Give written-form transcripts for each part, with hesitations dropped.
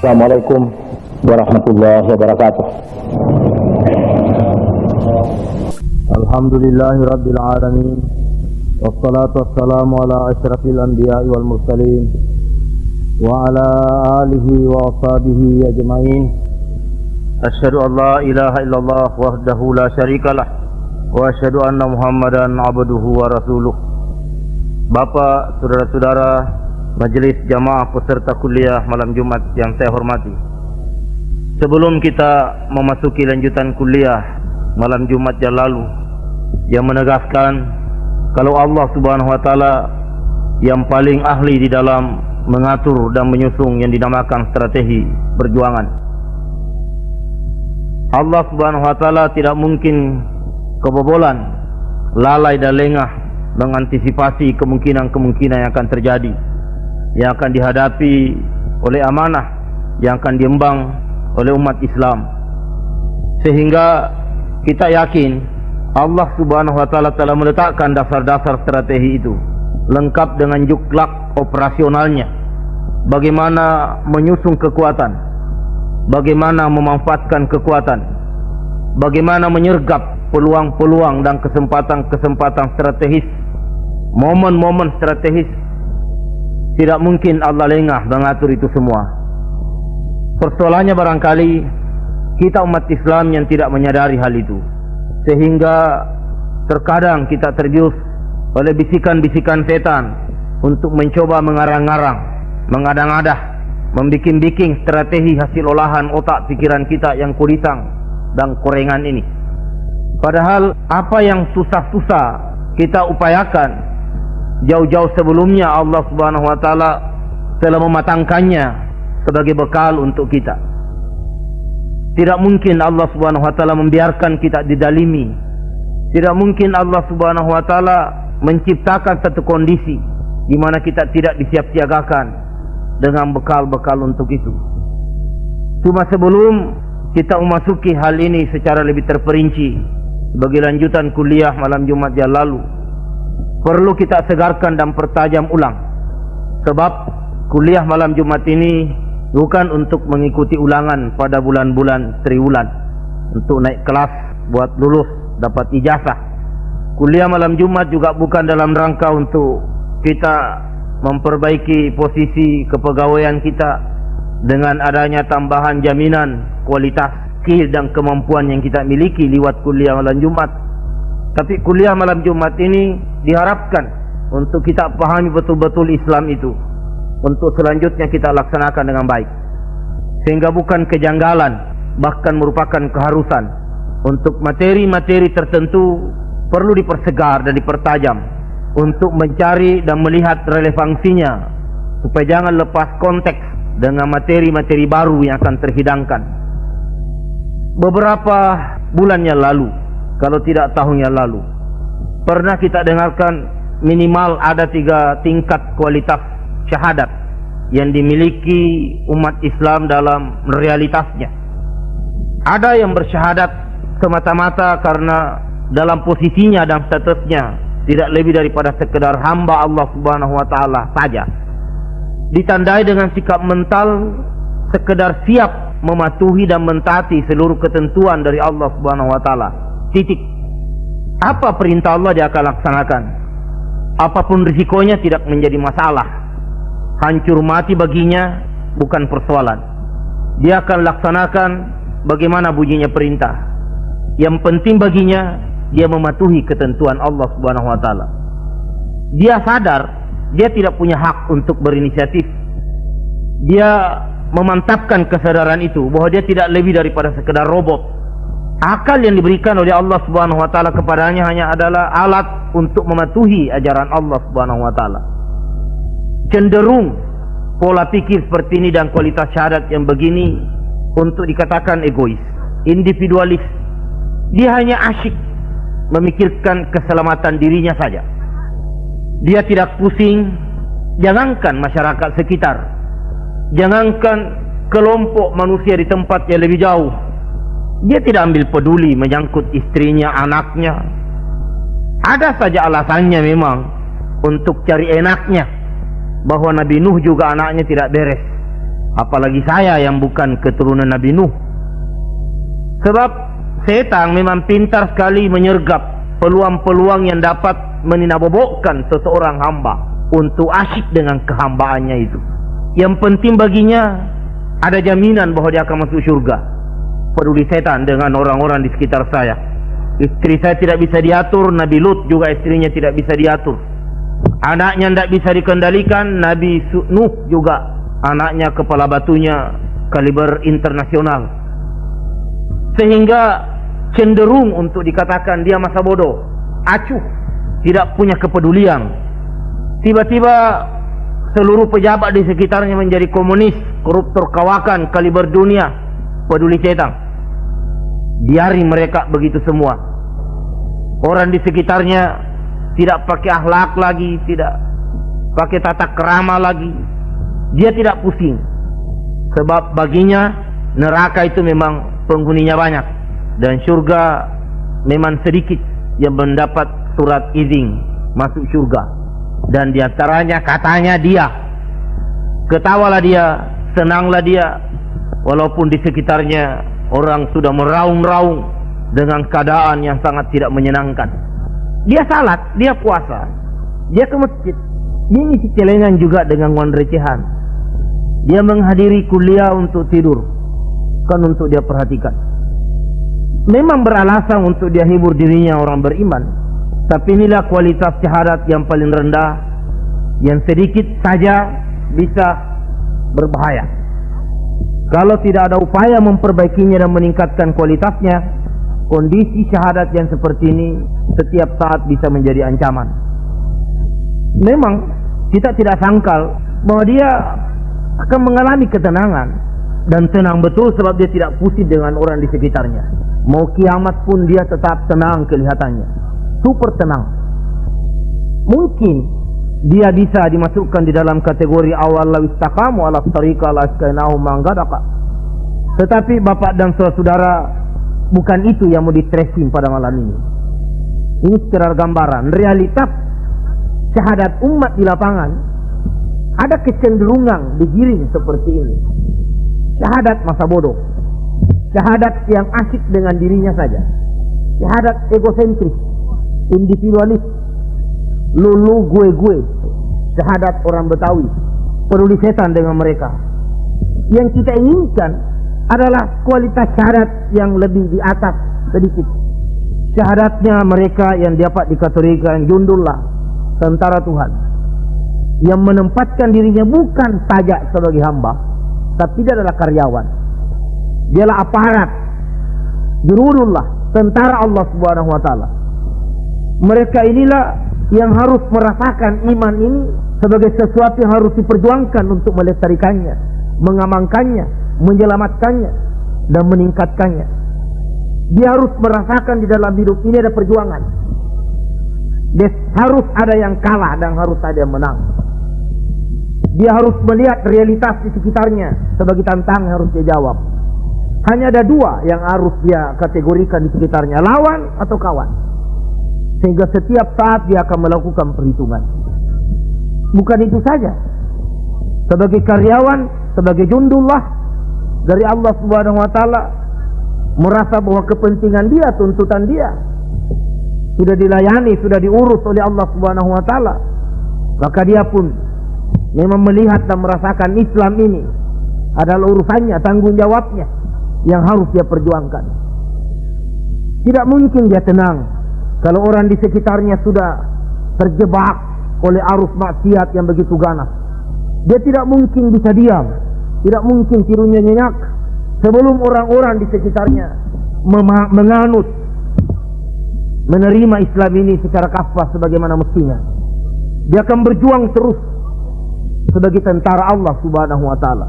Assalamualaikum warahmatullahi wabarakatuh. Alhamdulillahi rabbil alamin. Wassalatu wassalamu ala asyrafil anbiya'i wal mursalin wa ala alihi wa ashabihi ajma'in. Asyhadu an la ilaha illallah wahdahu la syarikalah wa asyhadu anna Muhammadan abduhu wa rasuluh. Bapak, saudara-saudara majelis jamaah peserta kuliah malam Jumat yang saya hormati, sebelum kita memasuki lanjutan kuliah malam Jumat yang lalu yang menegaskan kalau Allah Subhanahu wa taala yang paling ahli di dalam mengatur dan menyusun yang dinamakan strategi perjuangan. Allah Subhanahu wa taala tidak mungkin kebobolan, lalai dan lengah mengantisipasi kemungkinan-kemungkinan yang akan terjadi, yang akan dihadapi oleh amanah yang akan diemban oleh umat Islam. Sehingga kita yakin Allah Subhanahu wa taala telah meletakkan dasar-dasar strategi itu lengkap dengan juklak operasionalnya, bagaimana menyusun kekuatan, bagaimana memanfaatkan kekuatan, bagaimana menyergap peluang-peluang dan kesempatan-kesempatan strategis, momen-momen strategis. Tidak mungkin Allah lengah mengatur itu semua. Persoalannya barangkali kita umat Islam yang tidak menyadari hal itu, sehingga terkadang kita tergius oleh bisikan-bisikan setan untuk mencoba mengarang-arang, mengadang-adah, membikin-bikin strategi hasil olahan otak pikiran kita yang kurisang dan korengan ini. Padahal apa yang susah-susah kita upayakan jauh-jauh sebelumnya, Allah Subhanahu wa taala telah mematangkannya sebagai bekal untuk kita. Tidak mungkin Allah Subhanahu wa taala membiarkan kita didalimi. Tidak mungkin Allah Subhanahu wa taala menciptakan satu kondisi di mana kita tidak disiapsiagakan dengan bekal-bekal untuk itu. Cuma sebelum kita memasuki hal ini secara lebih terperinci sebagai lanjutan kuliah malam Jumat yang lalu, perlu kita segarkan dan pertajam ulang. Sebab kuliah malam Jumat ini bukan untuk mengikuti ulangan pada bulan-bulan triwulan untuk naik kelas buat lulus dapat ijazah. Kuliah malam Jumat juga bukan dalam rangka untuk kita memperbaiki posisi kepegawaian kita dengan adanya tambahan jaminan kualitas skill dan kemampuan yang kita miliki lewat kuliah malam Jumat. Tapi kuliah malam Jumat ini diharapkan untuk kita pahami betul-betul Islam itu, untuk selanjutnya kita laksanakan dengan baik, sehingga bukan kejanggalan, bahkan merupakan keharusan untuk materi-materi tertentu perlu dipersegar dan dipertajam untuk mencari dan melihat relevansinya, supaya jangan lepas konteks dengan materi-materi baru yang akan terhidangkan. Beberapa bulan yang lalu, kalau tidak tahun yang lalu, pernah kita dengarkan minimal ada 3 tingkat kualitas syahadat yang dimiliki umat Islam dalam realitasnya. Ada yang bersyahadat semata-mata karena dalam posisinya dan statusnya tidak lebih daripada sekedar hamba Allah Subhanahu wa taala saja, ditandai dengan sikap mental sekedar siap mematuhi dan mentaati seluruh ketentuan dari Allah Subhanahu wa taala. Titik. Apa perintah Allah dia akan laksanakan. Apapun risikonya tidak menjadi masalah. Hancur mati baginya bukan persoalan. Dia akan laksanakan bagaimana bunyinya perintah. Yang penting baginya dia mematuhi ketentuan Allah Subhanahu wa taala. Dia sadar dia tidak punya hak untuk berinisiatif. Dia memantapkan kesadaran itu bahwa dia tidak lebih daripada sekedar robot. Akal yang diberikan oleh Allah Subhanahu wa taala kepadanya hanya adalah alat untuk mematuhi ajaran Allah Subhanahu wa taala. Cenderung pola pikir seperti ini dan kualitas syahadat yang begini untuk dikatakan egois, individualis. Dia hanya asyik memikirkan keselamatan dirinya saja. Dia tidak pusing, jangankan masyarakat sekitar, jangankan kelompok manusia di tempat yang lebih jauh. Dia tidak ambil peduli menyangkut istrinya, anaknya. Ada saja alasannya memang untuk cari enaknya, bahwa Nabi Nuh juga anaknya tidak beres. Apalagi saya yang bukan keturunan Nabi Nuh. Sebab setan memang pintar sekali menyergap peluang-peluang yang dapat meninabobokkan seseorang hamba untuk asyik dengan kehambaannya itu. Yang penting baginya ada jaminan bahwa dia akan masuk syurga. Peduli setan dengan orang-orang di sekitar saya. Istri saya tidak bisa diatur, Nabi Lut juga istrinya tidak bisa diatur. Anaknya tidak bisa dikendalikan, Nabi Nuh juga anaknya kepala batunya kaliber internasional. Sehingga cenderung untuk dikatakan dia masa bodoh, acuh, tidak punya kepedulian. Tiba-tiba seluruh pejabat di sekitarnya menjadi komunis, koruptor kawakan kaliber dunia, peduli setan. Biari mereka begitu semua. Orang di sekitarnya tidak pakai akhlak lagi, tidak pakai tata krama lagi. Dia tidak pusing. Sebab baginya neraka itu memang penghuninya banyak, dan syurga memang sedikit yang mendapat surat izin masuk syurga. Dan diantaranya katanya dia, ketawalah dia, senanglah dia, walaupun di sekitarnya orang sudah meraung-raung dengan keadaan yang sangat tidak menyenangkan. Dia salat, dia puasa, dia ke masjid, dia ngisi celengan juga dengan uang recehan. Dia menghadiri kuliah untuk tidur, kan untuk dia perhatikan. Memang beralasan untuk dia hibur dirinya orang beriman. Tapi inilah kualitas syahadat yang paling rendah, yang sedikit saja bisa berbahaya. Kalau tidak ada upaya memperbaikinya dan meningkatkan kualitasnya, kondisi syahadat yang seperti ini setiap saat bisa menjadi ancaman. Memang kita tidak sangkal bahwa dia akan mengalami ketenangan, dan tenang betul sebab dia tidak pusing dengan orang di sekitarnya. Mau kiamat pun dia tetap tenang kelihatannya, super tenang. Mungkin dia bisa dimasukkan di dalam kategori awal lawistaqamu ala tariqa la askainahu manggadaka. Tetapi bapak dan saudara, bukan itu yang mau di-tracing pada malam ini. Ini secara gambaran realitas syahadat umat di lapangan. Ada kecenderungan digiring seperti ini. Syahadat masa bodoh, syahadat yang asyik dengan dirinya saja, syahadat egosentris, individualis, lulu gue, syahadat orang Betawi, peduli setan dengan mereka. Yang kita inginkan adalah kualitas syahadat yang lebih di atas sedikit. Syahadatnya mereka yang dapat dikategorikan jundullah, tentara Tuhan, yang menempatkan dirinya bukan saja sebagai hamba, tapi dia adalah karyawan. Dialah aparat, jurulullah, tentara Allah Subhanahu wa taala. Mereka inilah yang harus merasakan iman ini sebagai sesuatu yang harus diperjuangkan untuk melestarikannya, mengamankannya, menyelamatkannya, dan meningkatkannya. Dia harus merasakan di dalam hidup ini ada perjuangan. Dia harus ada yang kalah dan harus ada yang menang. Dia harus melihat realitas di sekitarnya sebagai tantangan yang harus dia jawab. Hanya ada dua yang harus dia kategorikan di sekitarnya, lawan atau kawan. Sehingga setiap saat dia akan melakukan perhitungan. Bukan itu saja, sebagai karyawan, sebagai jundullah dari Allah Subhanahu wa taala, merasa bahwa kepentingan dia, tuntutan dia sudah dilayani, sudah diurus oleh Allah Subhanahu wa taala. Maka dia pun memang melihat dan merasakan Islam ini adalah urusannya, tanggung jawabnya yang harus dia perjuangkan. Tidak mungkin dia tenang kalau orang di sekitarnya sudah terjebak oleh arus maksiat yang begitu ganas. Dia tidak mungkin bisa diam, tidak mungkin tirunya nyenyak sebelum orang-orang di sekitarnya menganut, menerima Islam ini secara kafah sebagaimana mestinya. Dia akan berjuang terus sebagai tentara Allah Subhanahu wa taala.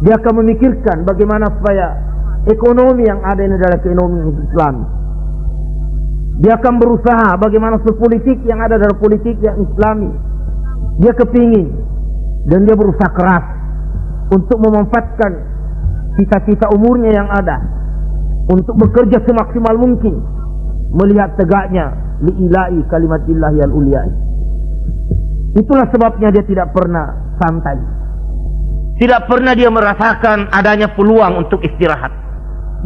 Dia akan memikirkan bagaimana supaya ekonomi yang ada ini adalah ekonomi Islam. Dia akan berusaha bagaimana politik yang ada adalah politik yang Islami. Dia kepingin dan dia berusaha keras untuk memanfaatkan cita-cita umurnya yang ada, untuk bekerja semaksimal mungkin melihat tegaknya li'ila'i kalimatillahi al-uliya'i. Itulah sebabnya dia tidak pernah santai. Tidak pernah dia merasakan adanya peluang untuk istirahat.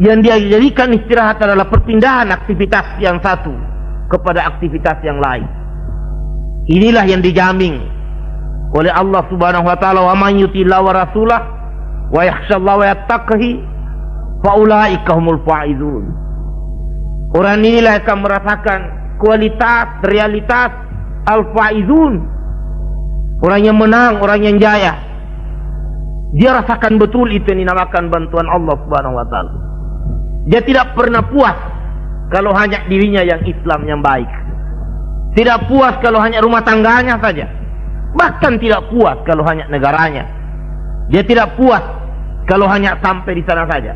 Yang dia jadikan istirahat adalah perpindahan aktivitas yang satu kepada aktivitas yang lain. Inilah yang dijamin oleh Allah Subhanahu wa taala, wa man yuti'illah wa rasulah wa yakhshallaha wa yattaqihi fa ulaika humul faizun. Orang inilah akan merasakan kualitas, realitas al-faizun. Orang yang menang, orang yang jaya. Dia rasakan betul itu yang dinamakan bantuan Allah Subhanahu wa taala. Dia tidak pernah puas kalau hanya dirinya yang Islam yang baik. Tidak puas kalau hanya rumah tangganya saja. Bahkan tidak puas kalau hanya negaranya. Dia tidak puas kalau hanya sampai di sana saja.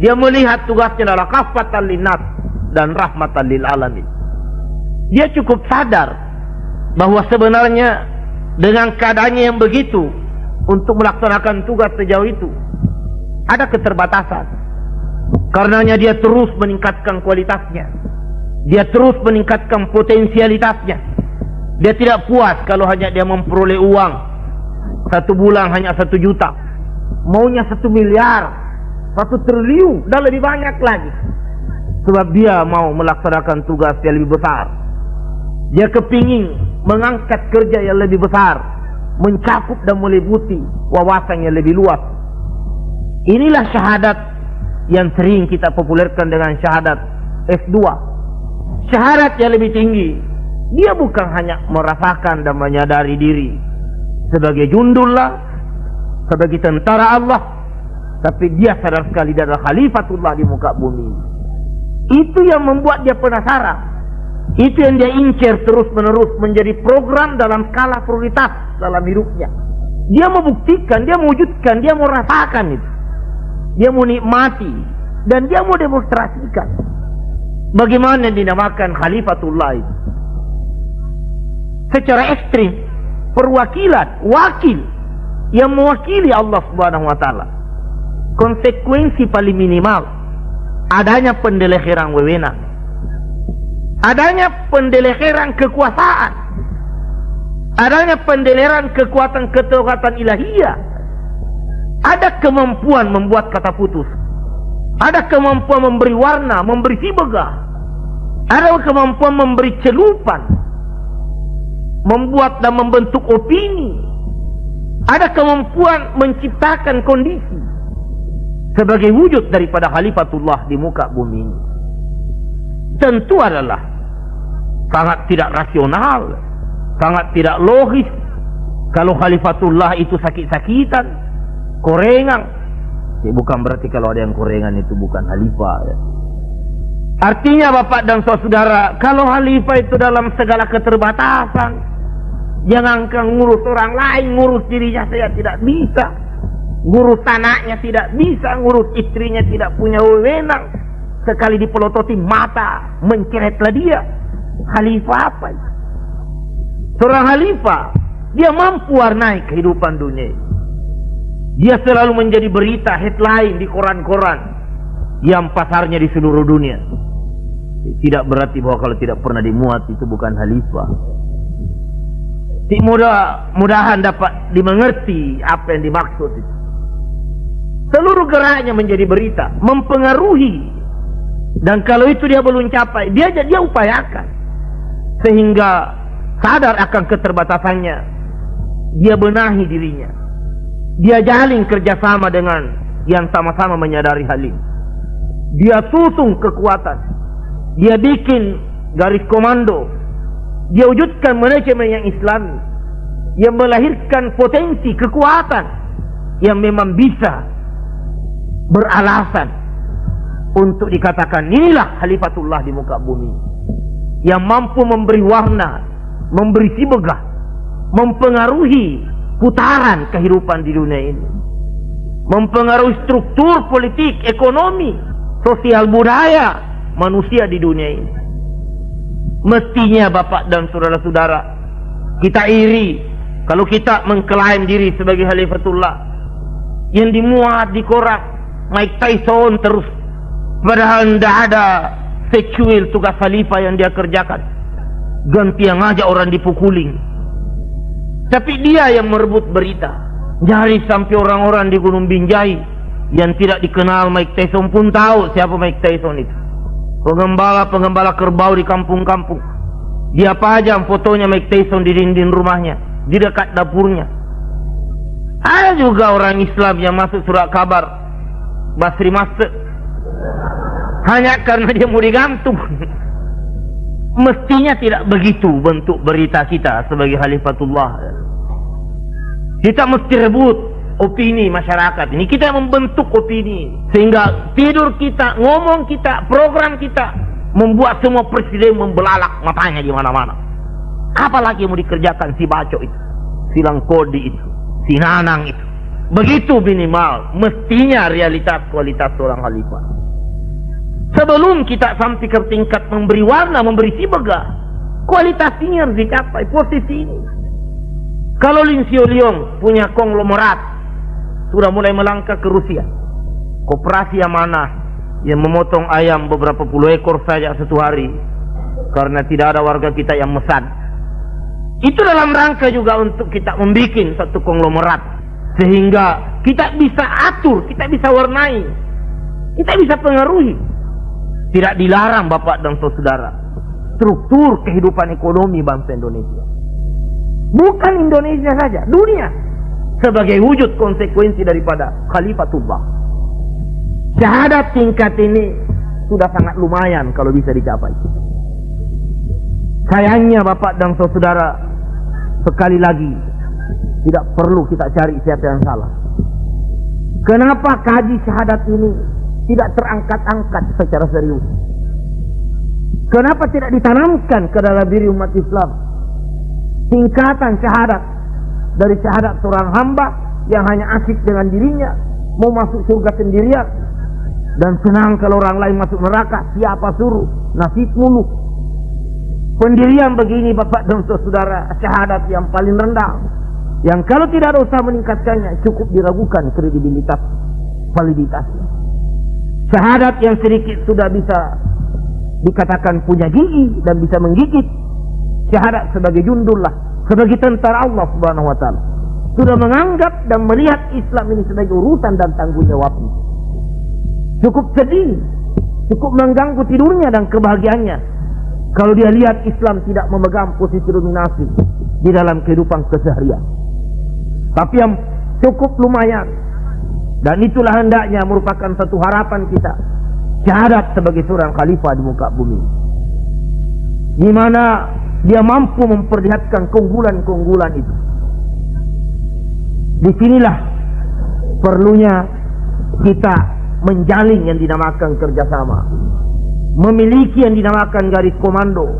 Dia melihat tugasnya adalah kafatan linnas dan rahmatan lil alamin. Dia cukup sadar bahwa sebenarnya dengan keadaannya yang begitu, untuk melaksanakan tugas sejauh itu ada keterbatasan. Karenanya dia terus meningkatkan kualitasnya. Dia terus meningkatkan potensialitasnya. Dia tidak puas kalau hanya dia memperoleh uang 1 bulan hanya 1 juta. Maunya 1 miliar, 1 triliun dan lebih banyak lagi. Sebab dia mau melaksanakan tugas yang lebih besar. Dia kepingin mengangkat kerja yang lebih besar, mencakup dan meliputi wawasan yang lebih luas. Inilah syahadat yang sering kita populerkan dengan syahadat S2. Syahadat yang lebih tinggi. Dia bukan hanya merasakan dan menyadari diri sebagai jundullah, sebagai tentara Allah, tapi dia sadar sekali dia adalah khalifatullah di muka bumi. Itu yang membuat dia penasaran. Itu yang dia incar terus menerus menjadi program dalam skala prioritas dalam hidupnya. Dia mau buktikan, dia mau wujudkan, dia mau rasakan itu. Dia mau nikmati dan dia mau demonstrasikan bagaimana dinamakan khalifatullah itu. Secara ekstrim, perwakilan, wakil yang mewakili Allah Subhanahu wa taala. Konsekuensi paling minimal adanya pendelegeran wewenang, adanya pendelegeran kekuasaan, adanya pendelegeran kekuatan ilahiyah. Ada kemampuan membuat kata putus, ada kemampuan memberi warna, memberi sibegah, ada kemampuan memberi celupan, membuat dan membentuk opini, ada kemampuan menciptakan kondisi sebagai wujud daripada khalifatullah di muka bumi ini. Tentu adalah sangat tidak rasional, sangat tidak logis kalau khalifatullah itu sakit-sakitan, korengan. Bukan berarti kalau ada yang korengan itu bukan khalifah ya. Artinya bapak dan saudara, kalau khalifah itu dalam segala keterbatasan, jangankan ngurus orang lain, ngurus dirinya saya tidak bisa, ngurus anaknya tidak bisa, ngurus istrinya tidak punya wewenang. Sekali dipelototi mata menceretlah dia. Khalifah apa itu? Seorang khalifah, dia mampu warnai kehidupan dunia. Dia selalu menjadi berita headline di koran-koran yang pasarnya di seluruh dunia. Tidak berarti bahwa kalau tidak pernah dimuat itu bukan khalifah. Mudah-mudahan dapat dimengerti apa yang dimaksud itu. Seluruh geraknya menjadi berita, mempengaruhi. Dan kalau itu dia belum capai, dia upayakan sehingga sadar akan keterbatasannya. Dia benahi dirinya. Dia jalin kerjasama dengan yang sama-sama menyadari hal ini. Dia susun kekuatan. Dia bikin garis komando. Dia wujudkan manajemen yang Islami, yang melahirkan potensi kekuatan yang memang bisa beralasan untuk dikatakan inilah khalifatullah di muka bumi, yang mampu memberi warna, memberi sibegah, mempengaruhi putaran kehidupan di dunia ini, mempengaruhi struktur politik, ekonomi, sosial, budaya manusia di dunia ini. Mestinya bapak dan saudara-saudara, kita iri kalau kita mengklaim diri sebagai khalifatullah yang dimuat di koran Mike Tyson terus, padahal tidak ada secuil tugas khalifah yang dia kerjakan. Ganti yang ngajak orang dipukulin, tapi dia yang merebut berita, Nyaris sampai orang-orang di Gunung Binjai yang tidak dikenal Mike Tyson pun tahu siapa Mike Tyson itu. Pengembala kerbau di kampung-kampung. Dia pajang fotonya Mike Tyson di dinding rumahnya, di dekat dapurnya. Ada juga orang Islam yang masuk surat kabar Basri Master hanya karena dia mau digantung. Mestinya tidak begitu bentuk berita kita sebagai Khalifatullah. Kita mesti rebut opini masyarakat ini. Kita membentuk opini sehingga tidur kita, ngomong kita, program kita membuat semua presiden membelalak matanya di mana-mana. Apalagi yang mau dikerjakan si Bacok itu, si Langkodi itu, si Nanang itu. Begitu minimal mestinya realitas kualitas seorang khalifah. Sebelum kita sampai ke tingkat memberi warna, memberi sibega, kualitas ini harus dicapai, posisi ini. Kalau Lin Xiao Liong punya konglomerat, sudah mulai melangkah ke Rusia. Koperasi yang mana yang memotong ayam beberapa puluh ekor saja satu hari karena tidak ada warga kita yang mesan. Itu dalam rangka juga untuk kita membuat satu konglomerat sehingga kita bisa atur, kita bisa warnai, kita bisa pengaruhi. Tidak dilarang Bapak dan Saudara struktur kehidupan ekonomi bangsa Indonesia. Bukan Indonesia saja, dunia sebagai wujud konsekuensi daripada Khalifatullah. Syahadat tingkat ini sudah sangat lumayan kalau bisa dicapai. Sayangnya Bapak dan Saudara, sekali lagi tidak perlu kita cari siapa yang salah. Kenapa kaji syahadat ini tidak terangkat-angkat secara serius? Kenapa tidak ditanamkan ke dalam diri umat Islam tingkatan syahadat, dari syahadat seorang hamba yang hanya asyik dengan dirinya, mau masuk surga sendirian dan senang kalau orang lain masuk neraka, siapa suruh, nasib mulu. Pendirian begini Bapak dan Saudara, syahadat yang paling rendah, yang kalau tidak ada usaha meningkatkannya cukup diragukan kredibilitas, validitasnya. Syahadat yang sedikit sudah bisa dikatakan punya gigi dan bisa menggigit. Syahadat sebagai jundullah, sebagai tentara Allah Subhanahu wa taala, sudah menganggap dan melihat Islam ini sebagai urusan dan tanggung jawabnya. Cukup sedih, cukup mengganggu tidurnya dan kebahagiaannya kalau dia lihat Islam tidak memegang posisi dominasi di dalam kehidupan keseharian. Tapi yang cukup lumayan, dan itulah hendaknya merupakan satu harapan kita, syahadat sebagai seorang khalifah di muka bumi, di mana dia mampu memperlihatkan keunggulan-keunggulan itu. Disinilah perlunya kita menjalin yang dinamakan kerjasama, memiliki yang dinamakan garis komando,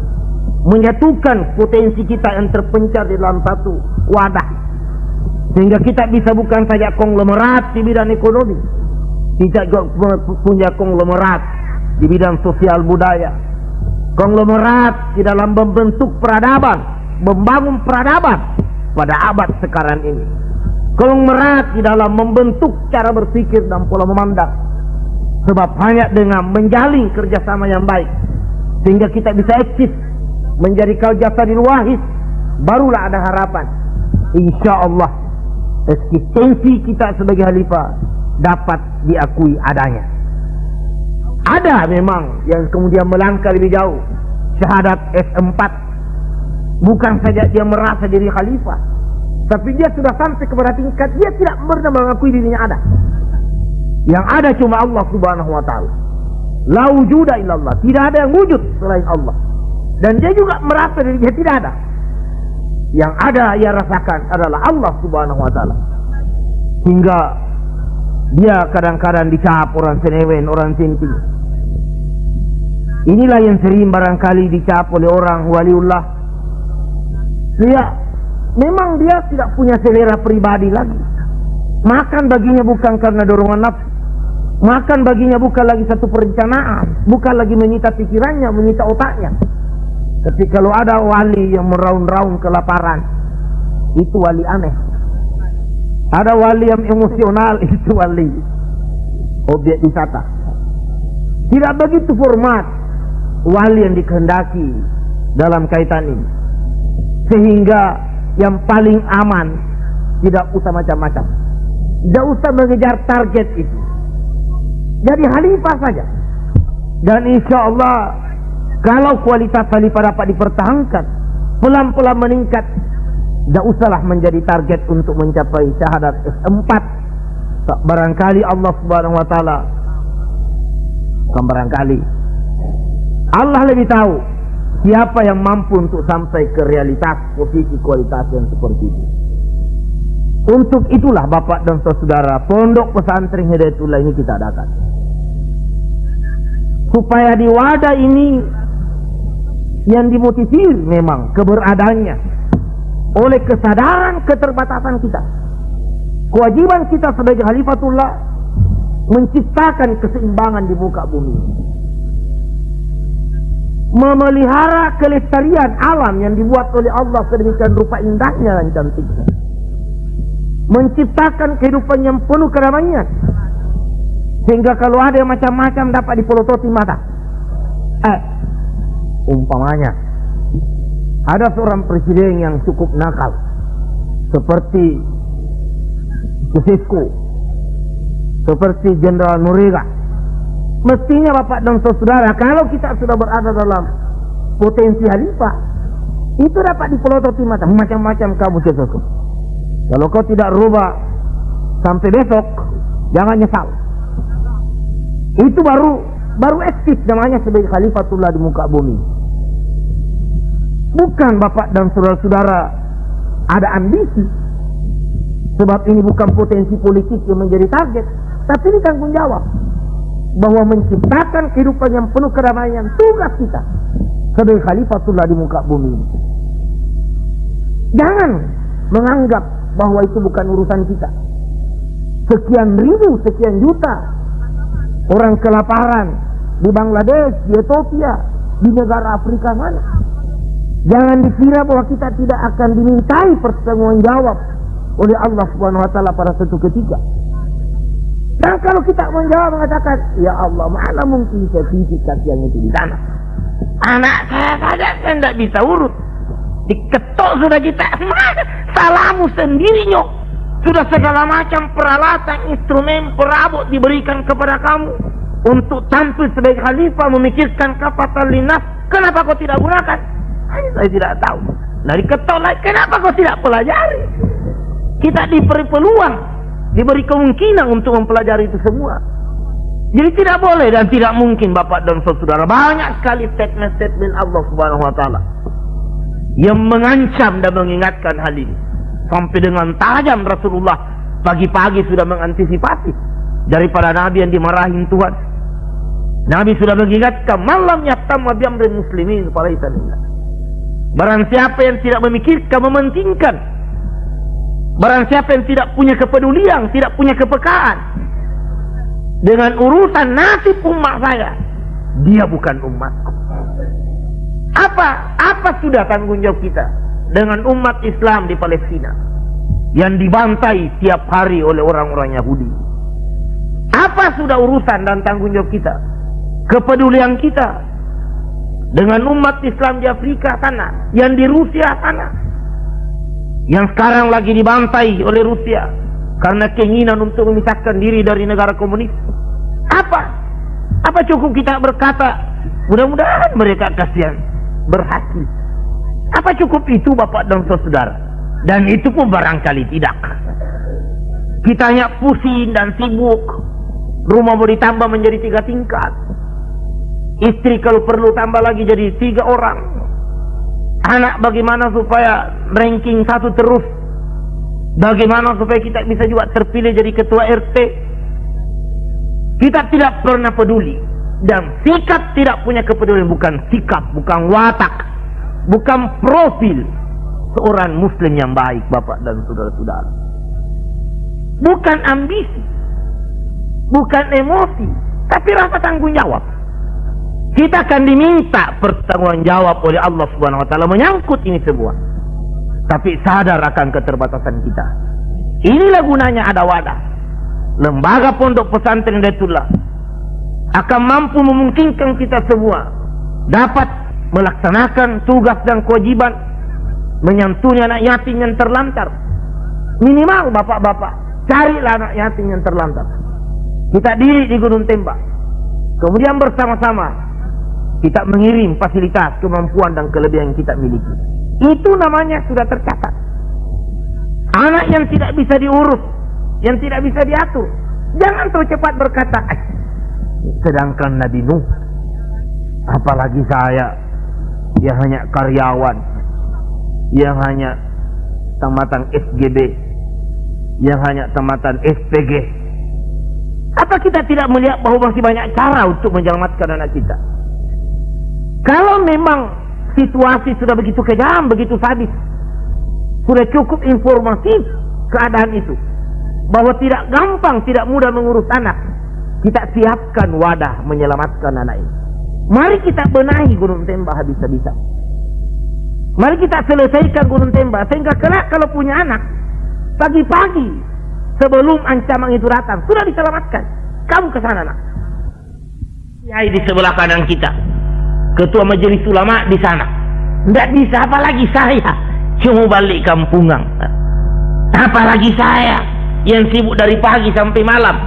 menyatukan potensi kita yang terpencar di dalam satu wadah, sehingga kita bisa bukan saja konglomerat di bidang ekonomi, tidak punya konglomerat di bidang sosial budaya, konglomerat di dalam membentuk peradaban, membangun peradaban pada abad sekarang ini, konglomerat di dalam membentuk cara berpikir dan pola memandang. Sebab hanya dengan menjalin kerjasama yang baik sehingga kita bisa eksis menjadi kaujasa di wahid, barulah ada harapan, insya Allah eksistensi kita sebagai khalifah dapat diakui adanya. Ada memang yang kemudian melangkah lebih jauh, syahadat S4. Bukan saja dia merasa diri khalifah, tapi dia sudah sampai kepada tingkat dia tidak pernah mengakui dirinya ada. Yang ada cuma Allah Subhanahu wa taala. La wujuda illallah, tidak ada yang wujud selain Allah. Dan dia juga merasa dirinya tidak ada. Yang ada ia rasakan adalah Allah Subhanahu wa taala. Hingga dia kadang-kadang dicap orang senewen, orang sinting. Inilah yang sering barangkali dicap oleh orang waliullah. Dia memang dia tidak punya selera pribadi lagi. Makan baginya bukan karena dorongan nafsu. Makan baginya bukan lagi satu perencanaan, bukan lagi menyita pikirannya, menyita otaknya. Tapi kalau ada wali yang meraung-raung kelaparan, itu wali aneh. Ada wali yang emosional, itu wali objek wisata. Tidak begitu format wali yang dikehendaki dalam kaitan ini. Sehingga yang paling aman Tidak usah macam-macam. Tidak usah mengejar target itu. Jadi khalifah saja. Dan insya Allah, kalau kualitas khalifah dapat dipertahankan, pelan-pelan meningkat, tidak usahlah menjadi target untuk mencapai syahadat S4. Barangkali Allah Subhanahu Wa Taala, bukan barangkali, Allah lebih tahu siapa yang mampu untuk sampai ke realitas posisi kualitas yang seperti itu. Untuk itulah Bapak dan saudara, Pondok Pesantren Hidayatullah ini kita adakan, supaya di wadah ini yang dimotivasi memang keberadaannya oleh kesadaran keterbatasan kita. Kewajiban kita sebagai Khalifatullah menciptakan keseimbangan di muka bumi, memelihara kelestarian alam yang dibuat oleh Allah sedemikian rupa indahnya dan cantiknya, menciptakan kehidupan yang penuh kedamaian, sehingga kalau ada yang macam-macam dapat dipelototi mata. Umpamanya ada seorang presiden yang cukup nakal seperti Kusesku, seperti Jenderal Noriga. Mestinya Bapak dan saudara, kalau kita sudah berada dalam potensi khalifah, itu dapat dipelototi macam-macam kamu sesuatu. Kalau kau tidak rubah sampai besok, jangan nyesal. Itu baru eksis namanya sebagai Khalifatullah di muka bumi. Bukan Bapak dan saudara-saudara ada ambisi, sebab ini bukan potensi politik yang menjadi target, tapi ini tanggung jawab bahwa menciptakan kehidupan yang penuh kedamaian, tugas kita sebagai Khalifatullah di muka bumi. Jangan menganggap bahwa itu bukan urusan kita. Sekian ribu, sekian juta orang kelaparan di Bangladesh, di Ethiopia, di negara Afrika mana. Jangan dikira bahwa kita tidak akan dimintai pertanggungjawab oleh Allah Subhanahu Wa Taala pada suatu ketika. Dan kalau kita menjawab mengatakan, ya Allah, mana mungkin sertifikat yang itu di sana. Anak saya saja tidak bisa urut. Diketok sudah kita, salahmu sendirinya. Sudah segala macam peralatan, instrumen, perabot diberikan kepada kamu untuk tampil sebagai khalifah, memikirkan kafatan linnas. Kenapa kau tidak gunakan? Saya tidak tahu. Dari ketok lagi, kenapa kau tidak pelajari? Kita diberi peluang, diberi kemungkinan untuk mempelajari itu semua. Jadi tidak boleh dan tidak mungkin Bapak dan saudara. Banyak sekali statement-statement Allah Subhanahu Wa Taala yang mengancam dan mengingatkan hal ini. Sampai dengan tajam Rasulullah pagi-pagi sudah mengantisipasi daripada Nabi yang dimarahin Tuhan. Nabi sudah mengingatkan, malam yatam wa bi'amril muslimin falaisa lillah. Barang siapa yang tidak memikirkan, mementingkan, barang siapa yang tidak punya kepedulian, tidak punya kepekaan dengan urusan nasib umat saya, dia bukan umatku. Apa sudah tanggung jawab kita dengan umat Islam di Palestina yang dibantai tiap hari oleh orang-orang Yahudi? Apa sudah urusan dan tanggung jawab kita, kepedulian kita dengan umat Islam di Afrika sana, yang di Rusia sana, yang sekarang lagi dibantai oleh Rusia karena keinginan untuk memisahkan diri dari negara komunis? Apa cukup kita berkata, mudah-mudahan mereka kasihan, berhasil? Apa cukup itu Bapak dan saudara? Dan itu pun barangkali tidak. Kita hanya pusing dan sibuk. Rumah mau ditambah menjadi 3 tingkat. Istri kalau perlu tambah lagi jadi 3 orang. Anak bagaimana supaya ranking 1 terus. Bagaimana supaya kita bisa juga terpilih jadi ketua RT. Kita tidak pernah peduli. Dan sikap tidak punya kepedulian, bukan sikap, bukan watak, bukan profil seorang muslim yang baik Bapak dan saudara-saudara. Bukan ambisi, bukan emosi, tapi rasa tanggung jawab. Kita akan diminta pertanggung jawab oleh Allah Subhanahu Wa Taala menyangkut ini semua. Tapi sadar akan keterbatasan kita. Inilah gunanya ada wadah. Lembaga Pondok Pesantren Hidayatullah akan mampu memungkinkan kita semua dapat melaksanakan tugas dan kewajiban menyantuni anak yatim yang terlantar, Minimal bapak-bapak, carilah anak yatim yang terlantar. Kita diri di Gunung Tembak. Kemudian bersama-sama kita mengirim fasilitas, kemampuan dan kelebihan yang kita miliki. Itu namanya sudah tercatat. Anak yang tidak bisa diurus, yang tidak bisa diatur, jangan terlalu cepat berkata, sedangkan Nabi Nuh, apalagi saya yang hanya karyawan, yang hanya tamatan SGB, yang hanya tamatan SPG. Apa kita tidak melihat bahwa masih banyak cara untuk menyelamatkan anak kita? Kalau memang situasi sudah begitu kejam, begitu sadis, sudah cukup informatif keadaan itu, bahwa tidak gampang, tidak mudah mengurus anak, kita siapkan wadah menyelamatkan anak ini. Mari kita benahi Gunung Tembak habis-habisan. Mari kita selesaikan Gunung Tembak, sehingga kelak kalau punya anak, pagi-pagi sebelum ancaman itu datang, sudah diselamatkan. Kamu ke sana, nak. Kiai di sebelah kanan kita, ketua majelis ulama di sana. Tidak bisa, apalagi saya cuma balik kampungan. Apalagi saya yang sibuk dari pagi sampai malam,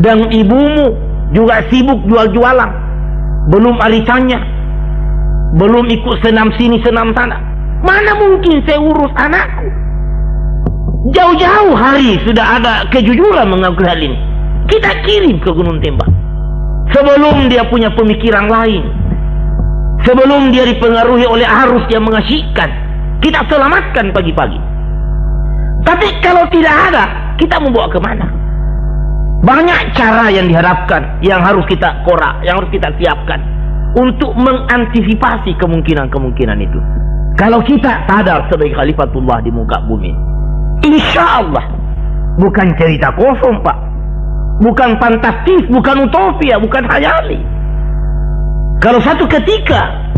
dan ibumu juga sibuk jual-jualan, belum arisannya, belum ikut senam sini senam sana. Mana mungkin saya urus anakku? Jauh-jauh hari sudah ada kejujuran mengakui hal ini. Kita kirim ke Gunung Tembak sebelum dia punya pemikiran lain, sebelum dia dipengaruhi oleh arus yang mengasyikkan. Kita selamatkan pagi-pagi. Tapi kalau tidak ada, kita membawa kemana? Banyak cara yang dihadapkan, yang harus kita korak, yang harus kita siapkan untuk mengantisipasi kemungkinan-kemungkinan itu. Kalau kita sadar sebagai khalifatullah di muka bumi, insya Allah bukan cerita kosong, Pak, bukan fantastis, bukan utopia, bukan hayali. Kalau satu ketika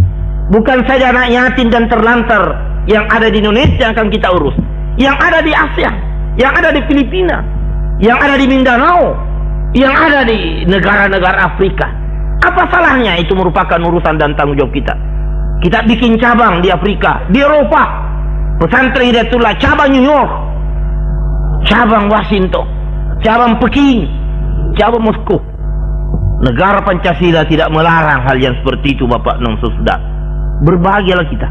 bukan saja anak yatim dan terlantar yang ada di Indonesia yang akan kita urus, yang ada di Asia, yang ada di Filipina, yang ada di Mindanao, yang ada di negara-negara Afrika. Apa salahnya itu merupakan urusan dan tanggung jawab kita? Kita bikin cabang di Afrika, di Eropa, pesantren Hidayatullah, cabang New York, cabang Washington, cabang Peking, cabang Moskow. Negara Pancasila tidak melarang hal yang seperti itu, Bapak dan Saudara. Berbahagialah kita.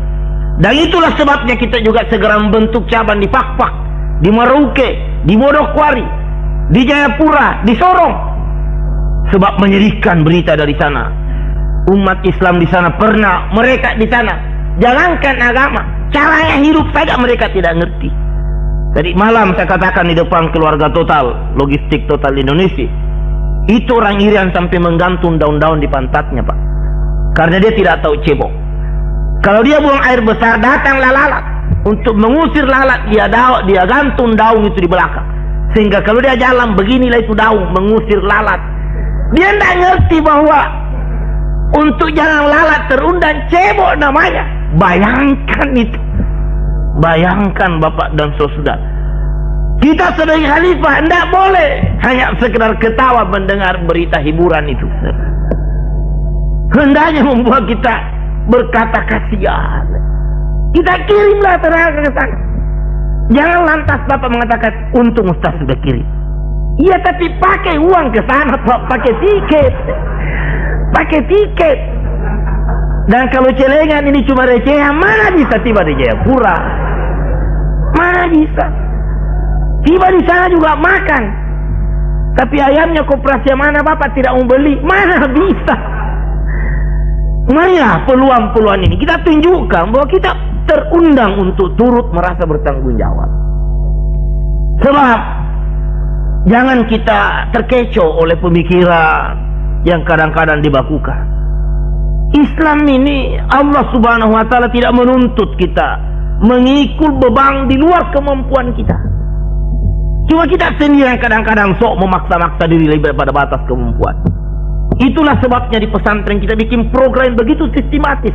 Dan itulah sebabnya kita juga segera membentuk cabang di Pakpak, di Merauke, di Modokwari, di Jayapura, di Sorong. Sebab menyedihkan berita dari sana. Umat Islam di sana pernah, mereka di sana, jangankan agama, caranya hidup saja mereka tidak ngerti. Tadi malam saya katakan di depan keluarga Total, logistik Total Indonesia, itu orang Irian sampai menggantung daun-daun di pantatnya, Pak, karena dia tidak tahu cebok. Kalau dia buang air besar, datanglah lalat. Untuk mengusir lalat, dia gantung daun itu di belakang, sehingga kalau dia jalan, beginilah itu daun mengusir lalat. Dia tidak ngerti bahwa untuk jangan lalat terundang, cebok namanya. Bayangkan itu. Bayangkan Bapak dan Saudara. Kita sebagai khalifah tidak boleh hanya sekedar ketawa mendengar berita hiburan itu. Hendaknya membuat kita berkata kasihan. Kita kirimlah tenaga ke sana. Jangan lantas Bapak mengatakan untung Ustaz sudah kirim. Iya, tapi pakai uang ke sana, Pak, pakai tiket. Pakai tiket. Dan kalau celengan ini cuma recehan, mana bisa tiba di Jayapura? Mana bisa? Tiba di sana juga makan. Tapi ayamnya koperasi mana Bapak tidak mau beli? Mana bisa? Mana peluang-peluang ini? Kita tunjukkan bahwa kita terundang untuk turut merasa bertanggung jawab. Sebab jangan kita terkecoh oleh pemikiran yang kadang-kadang dibakukan. Islam ini Allah Subhanahu wa Ta'ala tidak menuntut kita mengikul beban di luar kemampuan kita. Cuma kita sendiri yang kadang-kadang sok memaksa-maksa diri lebih daripada batas kemampuan. Itulah sebabnya di pesantren kita bikin program begitu sistematis,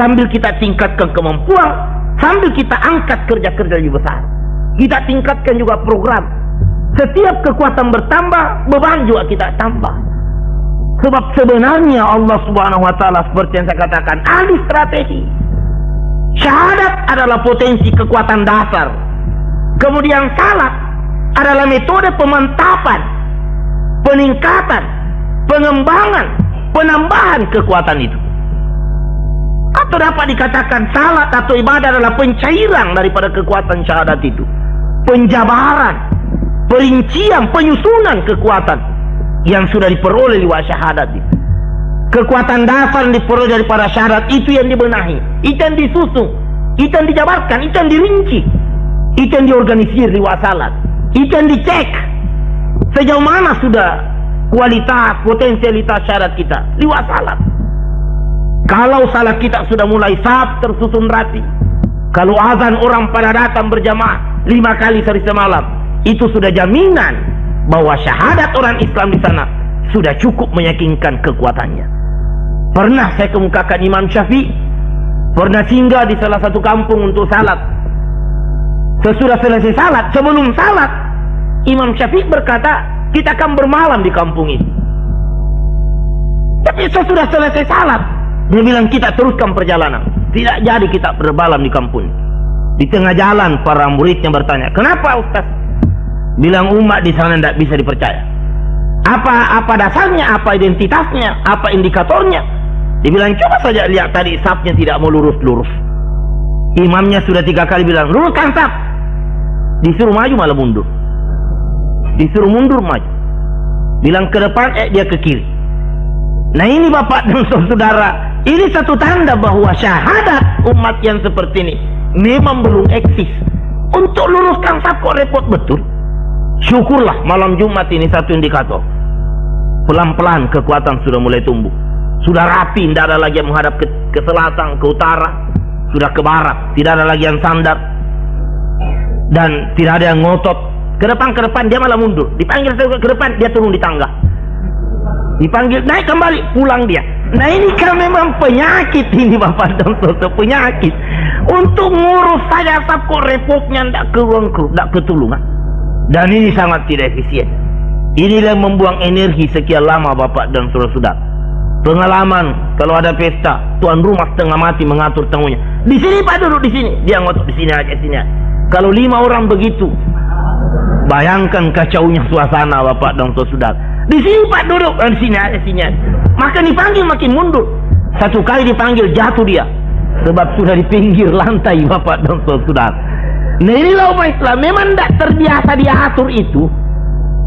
sambil kita tingkatkan kemampuan, sambil kita angkat kerja-kerja lebih besar. Kita tingkatkan juga program. Setiap kekuatan bertambah, beban juga kita tambah. Sebab sebenarnya Allah Subhanahu wa Ta'ala seperti yang saya katakan, ahli strategi. Syahadat adalah potensi kekuatan dasar Kemudian salat adalah metode pemantapan, peningkatan, pengembangan, penambahan kekuatan itu. Atau dapat dikatakan salat atau ibadah adalah pencairan daripada kekuatan syahadat itu. Penjabaran, perincian, penyusunan kekuatan yang sudah diperoleh lewat syahadat itu. Kekuatan dasar yang diperoleh daripada syahadat itu yang dibenahi, itu yang disusun, itu yang dijabarkan, itu yang dirinci, itu yang diorganisir lewat salat, itu yang dicek sejauh mana sudah kualitas, potensialitas syahadat kita lewat salat. Kalau salat kita sudah mulai saf, tersusun rapi, kalau azan orang pada datang berjamaah 5 kali sehari semalam, itu sudah jaminan bahwa syahadat orang Islam di sana sudah cukup meyakinkan kekuatannya. Pernah saya kemukakan Imam Syafi'i pernah singgah di salah satu kampung untuk salat. Sesudah selesai salat, sebelum salat, Imam Syafi'i berkata, kita akan bermalam di kampung ini. Tapi sesudah selesai salat, dia bilang kita teruskan perjalanan. Tidak jadi kita bermalam di kampung ini. Di tengah jalan para muridnya bertanya, kenapa Ustaz? Bilang umat di sana tidak bisa dipercaya. Apa dasarnya? Apa identitasnya? Apa indikatornya? Dibilang coba saja lihat tadi safnya tidak mau lurus-lurus. Imamnya sudah 3 kali bilang luruskan saf. Disuruh maju malah mundur. Disuruh mundur maju. Bilang ke depan, dia ke kiri. Nah ini Bapak dan Saudara, ini satu tanda bahwa syahadat umat yang seperti ini memang belum eksis. Untuk luruskan saf kok repot betul. Syukurlah malam Jumat ini satu indikator. Pelan-pelan kekuatan sudah mulai tumbuh. Sudah rapi, tidak ada lagi yang menghadap ke selatan, ke utara. Sudah ke barat, tidak ada lagi yang sandar. Dan tidak ada yang ngotot. Ke depan dia malah mundur. Dipanggil ke depan, dia turun di tangga. Dipanggil, naik kembali, pulang dia. Nah ini kan memang penyakit ini Bapak dan Saudara, penyakit. Untuk ngurus saja saf kok repotnya, tidak ketulungan. Dan ini sangat tidak efisien. Inilah yang membuang energi sekian lama Bapak dan Saudara. Pengalaman kalau ada pesta, tuan rumah setengah mati mengatur tamunya. Di sini Pak duduk di sini, dia ngotot di sini aja sini aja. Kalau 5 orang begitu, bayangkan kacaunya suasana Bapak dan Saudara. Di sini Pak duduk, di sini aja sini aja. Maka dipanggil makin mundur. 1 kali dipanggil jatuh dia, sebab sudah di pinggir lantai Bapak dan Saudara. Nah inilah umat Islam memang tidak terbiasa diatur itu.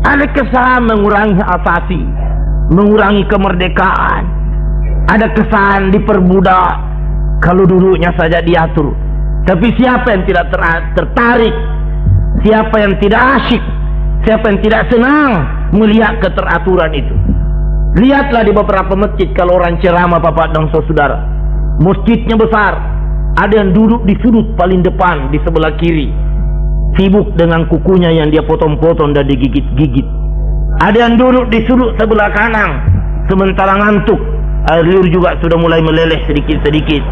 Ada kesan mengurangi asasi, mengurangi kemerdekaan. Ada kesan diperbudak kalau duduknya saja diatur. Tapi siapa yang tidak tertarik, siapa yang tidak asyik, siapa yang tidak senang melihat keteraturan itu? Lihatlah di beberapa masjid kalau orang ceramah Bapak dan Saudara, masjidnya besar, ada yang duduk di sudut paling depan di sebelah kiri, sibuk dengan kukunya yang dia potong-potong dan digigit-gigit. Ada yang duduk di sudut sebelah kanan, sementara ngantuk, air liur juga sudah mulai meleleh sedikit-sedikit.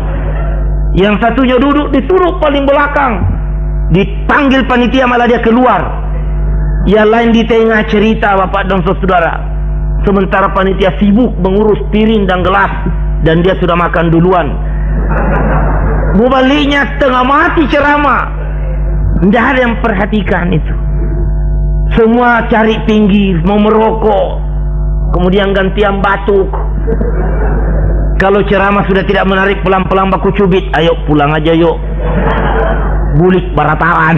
Yang satunya duduk di sudut paling belakang, dipanggil panitia malah dia keluar. Yang lain di tengah cerita Bapak dan Saudara, sementara panitia sibuk mengurus piring dan gelas, dan dia sudah makan duluan. Mubaliknya setengah mati ceramah, tidak ada yang perhatikan itu. Semua cari pinggir, mau merokok, kemudian gantian batuk. Kalau ceramah sudah tidak menarik, pelan-pelan baku cubit, ayo pulang aja yuk, bulik barataan.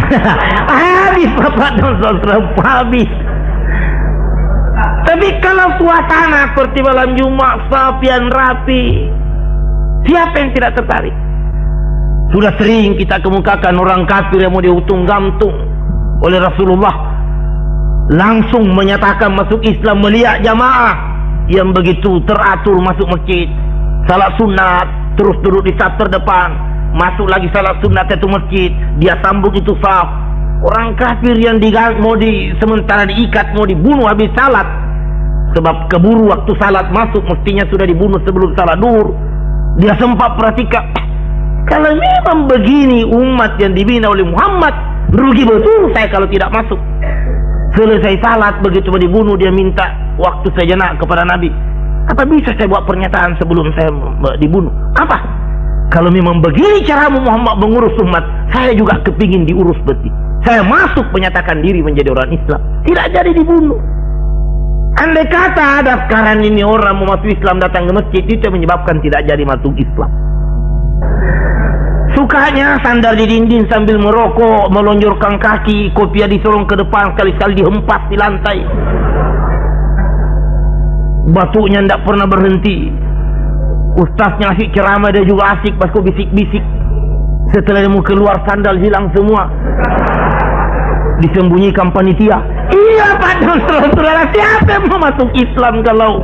Habis Bapak dan Saudara, habis. Tapi kalau suasana seperti malam Jumat, sapian rapi, siapa yang tidak tertarik? Sudah sering kita kemukakan orang kafir yang mau dihukum gantung oleh Rasulullah, langsung menyatakan masuk Islam melihat jamaah yang begitu teratur masuk masjid, salat sunat, terus duduk di saf terdepan, masuk lagi salat sunat itu masjid, dia sambung itu saf. Orang kafir yang sementara diikat mau dibunuh habis salat, sebab keburu waktu salat masuk, mestinya sudah dibunuh sebelum salat duhur. Dia sempat perhatikan, kalau memang begini umat yang dibina oleh Muhammad, rugi betul saya kalau tidak masuk. Selesai salat begitu mau dibunuh, dia minta waktu sejenak kepada Nabi, apa bisa saya buat pernyataan sebelum saya dibunuh? Apa? Kalau memang begini cara Muhammad mengurus umat, saya juga kepingin diurus betul. Saya masuk menyatakan diri menjadi orang Islam. Tidak jadi dibunuh. Andai kata ada sekarang ini orang mau masuk Islam datang ke masjid, itu yang menyebabkan tidak jadi masuk Islam. Sukanya sandal di dinding sambil merokok, melonjorkan kaki, kopiah disorong ke depan, sekali-sekali dihempas di lantai. Batuknya tidak pernah berhenti. Ustaznya asik ceramah, dia juga asik, pas kok bisik-bisik. Setelah dia mau keluar, sandal hilang semua. Disembunyikan panitia. Iya Pak dan saudara, siapa yang mau masuk Islam kalau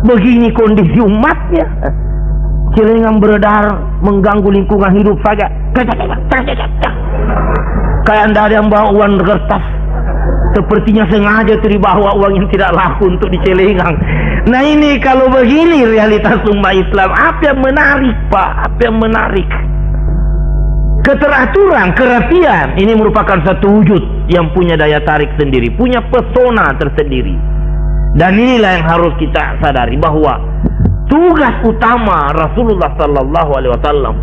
begini kondisi umatnya? Celengan beredar mengganggu lingkungan hidup saja. Kayak anda ada yang bawa uang kertas. Sepertinya sengaja dibawa uang yang tidak laku untuk dicelengang. Nah ini kalau begini realitas umat Islam, apa yang menarik Pak? Apa yang menarik? Keteraturan, kerapian ini merupakan satu wujud yang punya daya tarik sendiri, punya pesona tersendiri. Dan inilah yang harus kita sadari bahwa tugas utama Rasulullah sallallahu alaihi wasallam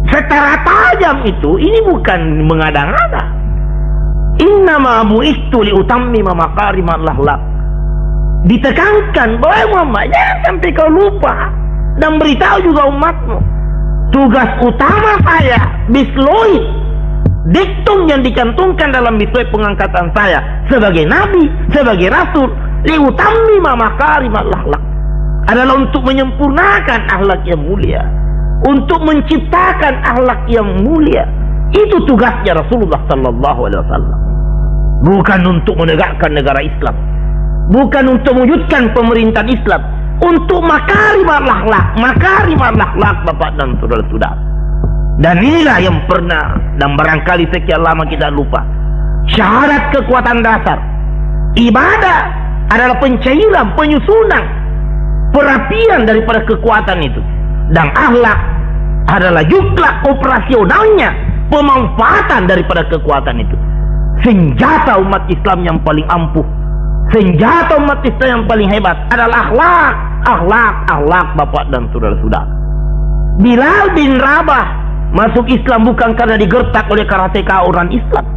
secara tajam itu ini bukan mengada-ngada. Innama bu'istu liutammima makarimal akhlaq. Ditekankan bahwa Muhammad jangan sampai kau lupa dan beritahu juga umatmu. Tugas utama saya, bisloid, diktum yang dicantumkan dalam bisloid pengangkatan saya sebagai nabi, sebagai rasul, liutammima makarimal akhlaq, adalah untuk menyempurnakan akhlak yang mulia, untuk menciptakan akhlak yang mulia. Itu tugasnya Rasulullah sallallahu alaihi wasallam. Bukan untuk menegakkan negara Islam, bukan untuk mewujudkan pemerintahan Islam, untuk makarimal akhlak Bapak dan saudara-saudara. Dan inilah yang pernah dan barangkali sekian lama kita lupa. Syahadat kekuatan dasar. Ibadah adalah pencairan, penyusunan, perapian daripada kekuatan itu. Dan akhlak adalah juga operasionalnya, pemanfaatan daripada kekuatan itu. Senjata umat Islam yang paling ampuh, senjata umat Islam yang paling hebat adalah akhlak Bapak dan saudara-saudara. Bilal bin Rabah masuk Islam bukan karena digertak oleh karateka orang Islam,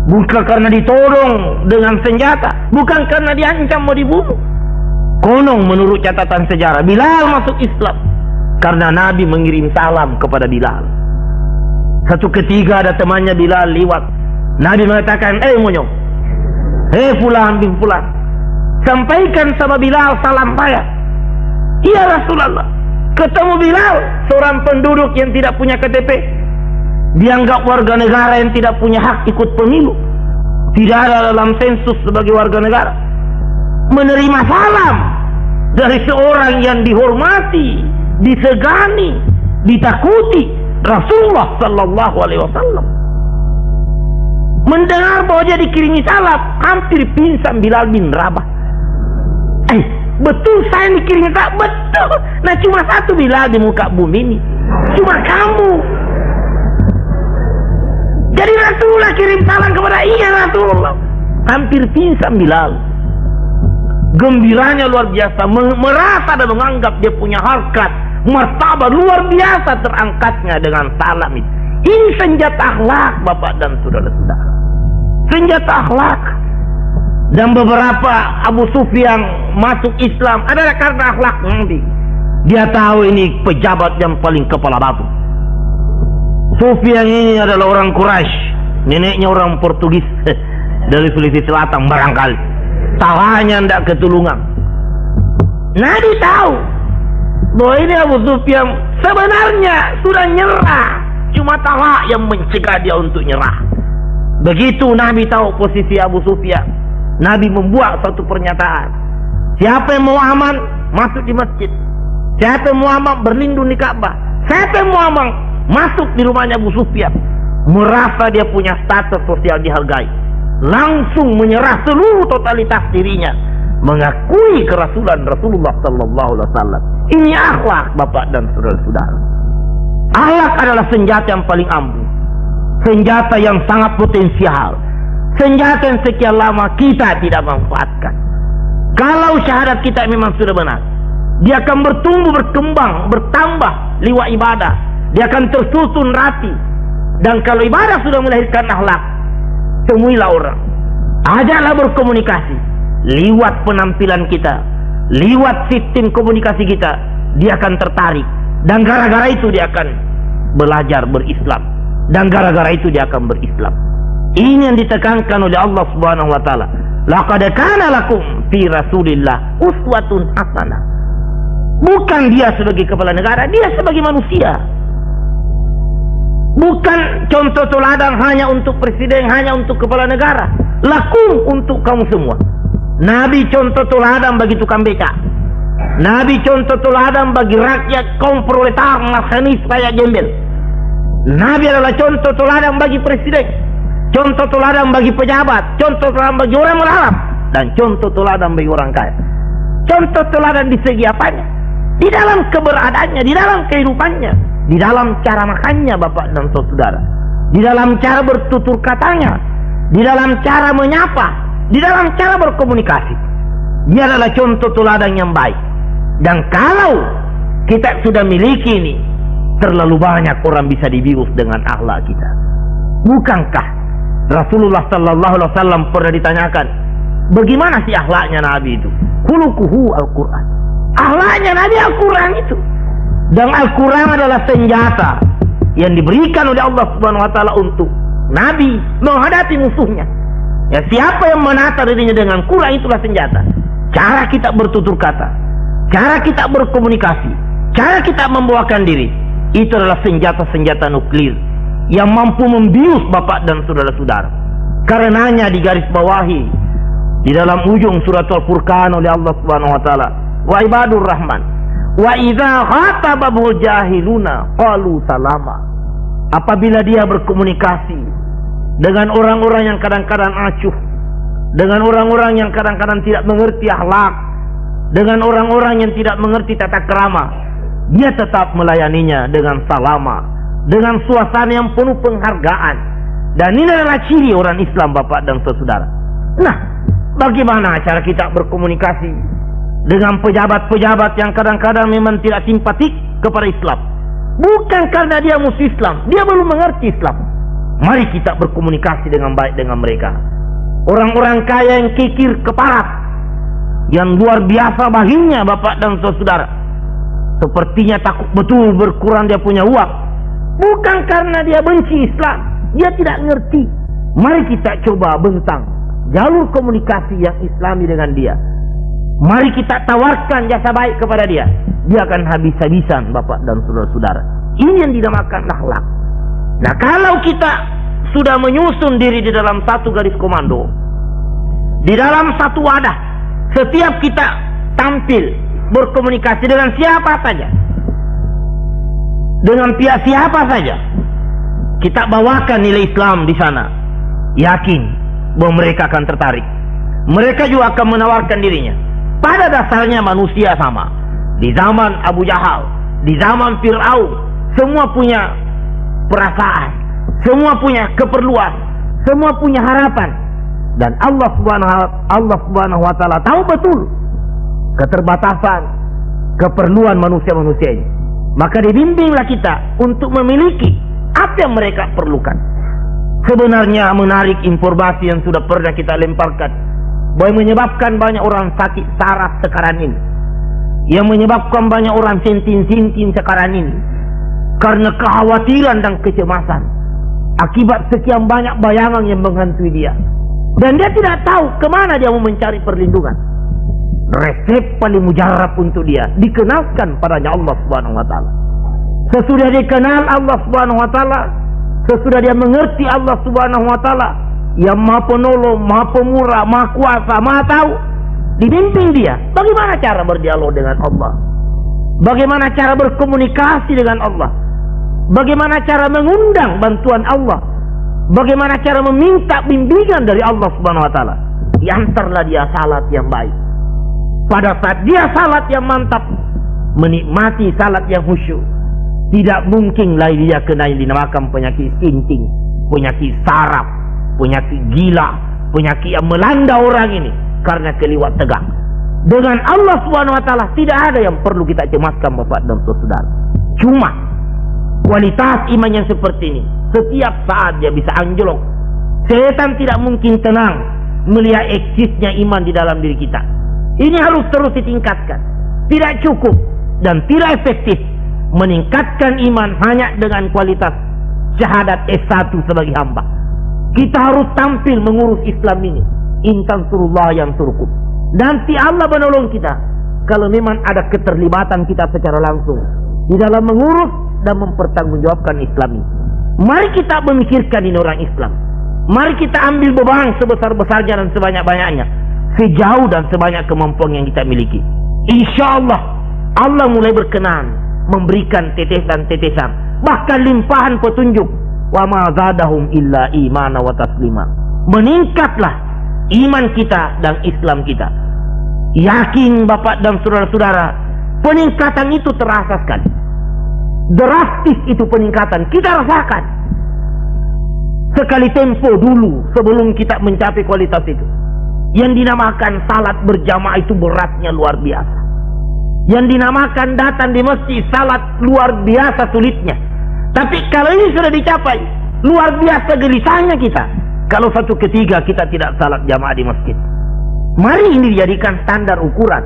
bukan karena ditodong dengan senjata, bukan karena diancam mau dibunuh. Konon menurut catatan sejarah, Bilal masuk Islam karena Nabi mengirim salam kepada Bilal. Satu ketika ada temannya Bilal lewat, Nabi mengatakan, monyong, fulan bin fulan, sampaikan sama Bilal salam saya. Iya Rasulullah. Ketemu Bilal, seorang penduduk yang tidak punya KTP, dianggap warga negara yang tidak punya hak ikut pemilu, tidak ada dalam sensus sebagai warga negara, menerima salam dari seorang yang dihormati, disegani, ditakuti, Rasulullah sallallahu alaihi wasallam. Mendengar bahwa dia dikirimi salam, hampir pingsan Bilal bin Rabah. Betul saya dikirimi salam, betul. Nah cuma satu Bilal di muka bumi ini, cuma kamu. Jadi Rasulullah kirim salam kepada Rasulullah. Hampir pingsan Bilal. Gembiranya luar biasa, merasa dan menganggap dia punya harkat, martabat luar biasa terangkatnya dengan salam itu. Ini senjata akhlak Bapak dan saudara-saudara. Senjata akhlak. Dan beberapa Abu Sufyan masuk Islam adalah karena akhlak Nabi. Dia tahu ini pejabat yang paling kepala batu. Sufyan ini adalah orang Quraisy, neneknya orang Portugis dari Sulawesi Selatan barangkali. Tawanya tidak ketulungan. Nabi tahu bahwa ini Abu Sufyan sebenarnya sudah nyerah, cuma tawa yang mencegah dia untuk nyerah. Begitu Nabi tahu posisi Abu Sufyan, Nabi membuat satu pernyataan. Siapa yang mau aman, masuk di masjid. Siapa yang mau aman, berlindung di Ka'bah. Siapa yang mau aman, masuk di rumahnya Abu Sufyan. Merasa dia punya status sosial dihargai, langsung menyerah seluruh totalitas dirinya, mengakui kerasulan Rasulullah sallallahu alaihi wasallam. Ini akhlak Bapak dan saudara-saudara. Akhlak adalah senjata yang paling ampuh, senjata yang sangat potensial, senjata yang sekian lama kita tidak manfaatkan. Kalau syahadat kita memang sudah benar, dia akan bertumbuh, berkembang, bertambah lewat ibadah. Dia akan tersusun rapi Dan kalau ibadah sudah melahirkan akhlak, temuilah orang, ajaklah berkomunikasi lewat penampilan kita, lewat sistem komunikasi kita, dia akan tertarik, dan gara-gara itu dia akan belajar berislam, dan gara-gara itu dia akan berislam. Ini yang ditekankan oleh Allah Subhanahu wa taala. Laqad kana lakum fi Rasulillah uswatun hasanah. Bukan dia sebagai kepala negara, dia sebagai manusia. Bukan contoh teladan hanya untuk presiden, hanya untuk kepala negara. Lakum, untuk kamu semua. Nabi contoh teladan bagi tukang becak. Nabi contoh teladan bagi rakyat kaum proletar, marhanis, rakyat gembel. Nabi adalah contoh teladan bagi presiden, contoh teladan bagi pejabat, contoh teladan bagi orang berharap, dan contoh teladan bagi orang kaya. Contoh teladan di segi apanya? Di dalam keberadaannya, di dalam kehidupannya, di dalam cara makannya, bapak dan saudara, di dalam cara bertutur katanya, di dalam cara menyapa, di dalam cara berkomunikasi. Dia adalah contoh teladan yang baik. Dan kalau kita sudah miliki ini, terlalu banyak orang bisa dibius dengan akhlak kita. Bukankah Rasulullah sallallahu alaihi wasallam pernah ditanyakan, bagaimana sih akhlaknya Nabi itu? Khuluquhu Al-Quran. Akhlaknya Nabi Al-Quran itu. Dan Al-Quran adalah senjata yang diberikan oleh Allah Subhanahu wa taala untuk Nabi menghadapi musuhnya. Ya, siapa yang menata dirinya dengan Quran, itulah senjata. Cara kita bertutur kata, cara kita berkomunikasi, cara kita membawakan diri, itu adalah senjata-senjata nuklir yang mampu membius bapak dan saudara-saudara. Karenanya digarisbawahi di dalam ujung surat Al-Furqan oleh Allah Subhanahu wa taala, wa ibadur rahman wa idza khatabahul jahiluna qalu salama. Apabila dia berkomunikasi dengan orang-orang yang kadang-kadang acuh, dengan orang-orang yang kadang-kadang tidak mengerti akhlak, dengan orang-orang yang tidak mengerti tata krama, dia tetap melayaninya dengan salama, dengan suasana yang penuh penghargaan. Dan ini adalah ciri orang Islam, bapak dan saudara. Nah, bagaimana cara kita berkomunikasi dengan pejabat-pejabat yang kadang-kadang memang tidak simpatik kepada Islam? Bukan karena dia musuh Islam, dia belum mengerti Islam. Mari kita berkomunikasi dengan baik dengan mereka. Orang-orang kaya yang kikir keparat, yang luar biasa baginya, bapak dan saudara, sepertinya takut betul berkurang dia punya uang. Bukan karena dia benci Islam, dia tidak ngerti. Mari kita coba bentang jalur komunikasi yang Islami dengan dia. Mari kita tawarkan jasa baik kepada dia. Dia akan habis-habisan, bapak dan saudara-saudara. Ini yang dinamakan akhlak. Nah, kalau kita sudah menyusun diri di dalam satu garis komando, di dalam satu wadah, setiap kita tampil berkomunikasi dengan siapa saja, dengan pihak siapa saja, kita bawakan nilai Islam di sana, yakin bahwa mereka akan tertarik. Mereka juga akan menawarkan dirinya. Pada dasarnya manusia sama. Di zaman Abu Jahal, di zaman Fir'aun, semua punya perasaan, semua punya keperluan, semua punya harapan. Dan Allah Subhanahu wa taala tahu betul keterbatasan keperluan manusia-manusia ini. Maka dibimbinglah kita untuk memiliki apa yang mereka perlukan. Sebenarnya menarik informasi yang sudah pernah kita lemparkan, bahwa menyebabkan banyak orang sakit saraf sekarang ini, yang menyebabkan banyak orang sintin-sintin sekarang ini, karena kekhawatiran dan kecemasan akibat sekian banyak bayangan yang menghantui dia, dan dia tidak tahu kemana dia mau mencari perlindungan. Resep paling mujarab untuk dia dikenalkan padanya Allah Subhanahu wa taala. Sesudah dikenal Allah Subhanahu wa taala, sesudah dia mengerti Allah Subhanahu wa taala yang Maha Penolong, Maha Pemurah, Maha Kuasa, Maha Tahu, dibimbing dia bagaimana cara berdialog dengan Allah, bagaimana cara berkomunikasi dengan Allah, bagaimana cara mengundang bantuan Allah, bagaimana cara meminta bimbingan dari Allah Subhanahu wa taala. Diantarlah dia salat yang baik. Pada saat dia salat yang mantap, menikmati salat yang khusyuk, tidak mungkin lagi dia kena yang dinamakan penyakit sinting, penyakit saraf, penyakit gila, penyakit yang melanda orang ini karena keliwat tegang. Dengan Allah Subhanahu wa taala tidak ada yang perlu kita cemaskan, bapak dan saudara. Cuma kualitas iman yang seperti ini Setiap saat dia bisa anjlok. Setan tidak mungkin tenang melihat eksisnya iman di dalam diri kita. Ini harus terus ditingkatkan. Tidak cukup dan tidak efektif meningkatkan iman hanya dengan kualitas syahadat S1 sebagai hamba. Kita harus tampil mengurus Islam ini. In tansurullah yansurkum. Nanti Allah menolong kita kalau memang ada keterlibatan kita secara langsung di dalam mengurus dan mempertanggungjawabkan Islam ini. Mari kita memikirkan ini orang Islam. Mari kita ambil beban sebesar-besarnya dan sebanyak-banyaknya, sejauh dan sebanyak kemampuan yang kita miliki. Insya Allah, Allah mulai berkenan memberikan tetesan-tetesan, bahkan limpahan petunjuk. Wa ma zadahum illa imana wa taslima. Meningkatlah iman kita dan Islam kita. Yakin Bapak dan saudara-saudara, peningkatan itu terasa sekali. Drastis itu peningkatan, kita rasakan. Sekali tempo dulu sebelum kita mencapai kualitas itu, yang dinamakan salat berjamaah itu beratnya luar biasa. Yang dinamakan datang di masjid salat luar biasa sulitnya. Tapi kalau ini sudah dicapai, luar biasa gelisahnya kita kalau satu ketiga kita tidak salat jamaah di masjid. Mari ini dijadikan standar ukuran.